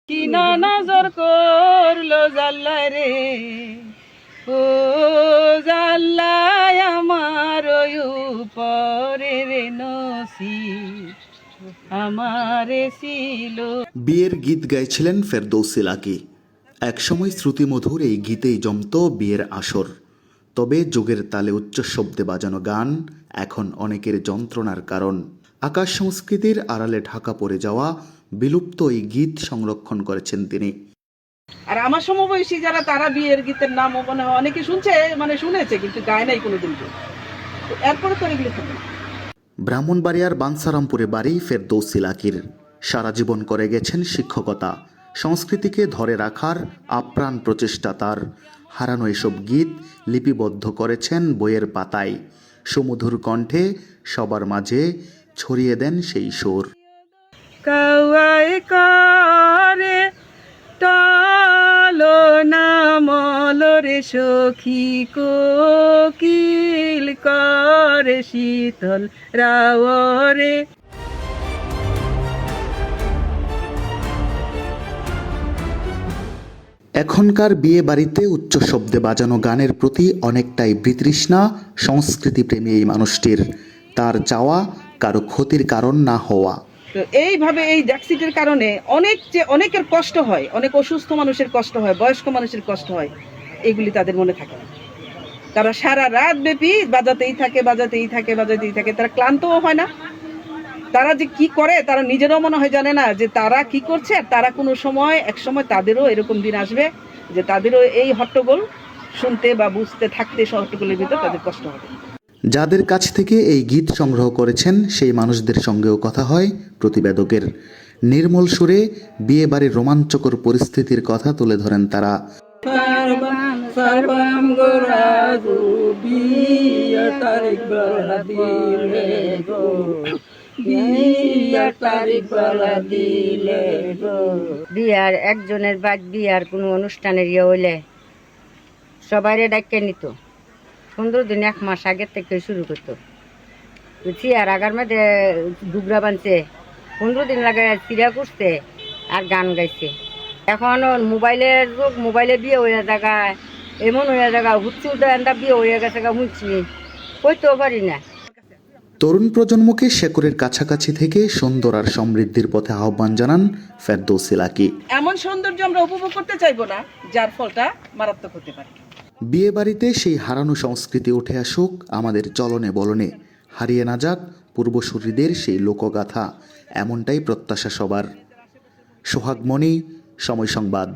কি না নজর করলো জাল্লা রে, ও জাল্লাই আমার উপরে রে নসিব আমারে ছিল। বিয়ের গীত গাইছিলেন ফেরদৌসী লাকী। একসময় শ্রুতিমধুর এই গীতেই জমত বিয়ের আসর। তবে যুগের তালে উচ্চ শব্দে বাজানো গান এখন অনেকের যন্ত্রণার কারণ। আকাশ সংস্কৃতির আড়ালে ঢাকা পড়ে যাওয়া বিলুপ্ত এই গীত সংরক্ষণ করেছেন তিনি। আর আমার সমবয়সী যারা, তারা বিয়ের গীতের নাম মনে হয় অনেকে শুনছে, মানে শুনেছে কিন্তু গায় নাই কোনোদিন। এরপরে তো এগুলি থাকে না। ব্রাহ্মণবাড়িয়ার বাঞ্ছারামপুরে বাড়ি ফেরদৌসী লাকীর। সারা জীবন করে গেছেন শিক্ষকতা। সংস্কৃতিকে ধরে রাখার আপ্রাণ প্রচেষ্টা তার। হারানো এসব গীত লিপিবদ্ধ করেছেন বইয়ের পাতায়। সুমধুর কণ্ঠে সবার মাঝে ছড়িয়ে দেন সেই সুর। কাওয়াই করে টালো না মলরে সখী, কোকিল করে শীতল রাওরে। এখনকার বিয়ে বাড়িতে উচ্চ শব্দে বাজানো গানের প্রতি অনেকটাই বিতৃষ্ণা সংস্কৃতিপ্রেমী এই মানুষটির। তার চাওয়া কারো ক্ষতির কারণ না হওয়া। তো এইভাবে এই জ্যাকসিটের কারণে অনেকের কষ্ট হয়, অনেক অসুস্থ মানুষের কষ্ট হয়, বয়স্ক মানুষের কষ্ট হয়, এগুলি তাদের মনে থাকে না। তারা সারা রাত ব্যাপী বাজাতেই থাকে, তারা ক্লান্তও হয় না। তারা যে কি করে তারা নিজেরাও মনে হয় জানে না যে তারা কি করছে। আর তারা কোনো সময় একসময় তাদেরও এরকম দিন আসবে যে তাদেরও এই হট্টগোল শুনতে বা বুঝতে থাকতে, হট্টগোলের ভিতর তাদের কষ্ট হবে। যাদের কাছ থেকে এই গীত সংগ্রহ করেছেন সেই মানুষদের সঙ্গেও কথা হয় প্রতিবেদকের। নির্মল সুরে বিয়ে বাড়ির রোমাঞ্চকর পরিস্থিতির কথা তুলে ধরেন তারা। বিয়ার একজনের বাদ বিয়ার কোনো অনুষ্ঠানের ইয়ে হইলে সবাইরে ডাকিয়ে নিত। 15 দিন 1 মাস আগের থেকে শুরু করতো। আর আগার মধ্যে ডুগরা বানছে, 15 দিন লাগে চিরা করছে আর গান গাইছে। এখন মোবাইলের যুগ, মোবাইলে বিয়ে হইয়া জায়গায় এমন হইয়া জায়গা হুচ্ছি উঠে এন্দা বিয়ে হইয়া গেছে গা, মুছি কইতেও পারি না। তরুণ প্রজন্মকে শেকড়ের কাছাকাছি থেকে সুন্দর আর সমৃদ্ধির পথে আহ্বান জানান ফেরদৌসী লাকী। এমন সৌন্দর্য আমরা উপভোগ করতে চাইবো না যার ফলটা মারাত্মক হতে পারে। বিয়ে বাড়িতে সেই হারানো সংস্কৃতি উঠে আসুক আমাদের চলনে বলনে। হারিয়ে না যাক পূর্বসূরীদের সেই লোকগাথা, এমনটাই প্রত্যাশা সবার। সোহাগ মনি, সময় সংবাদ।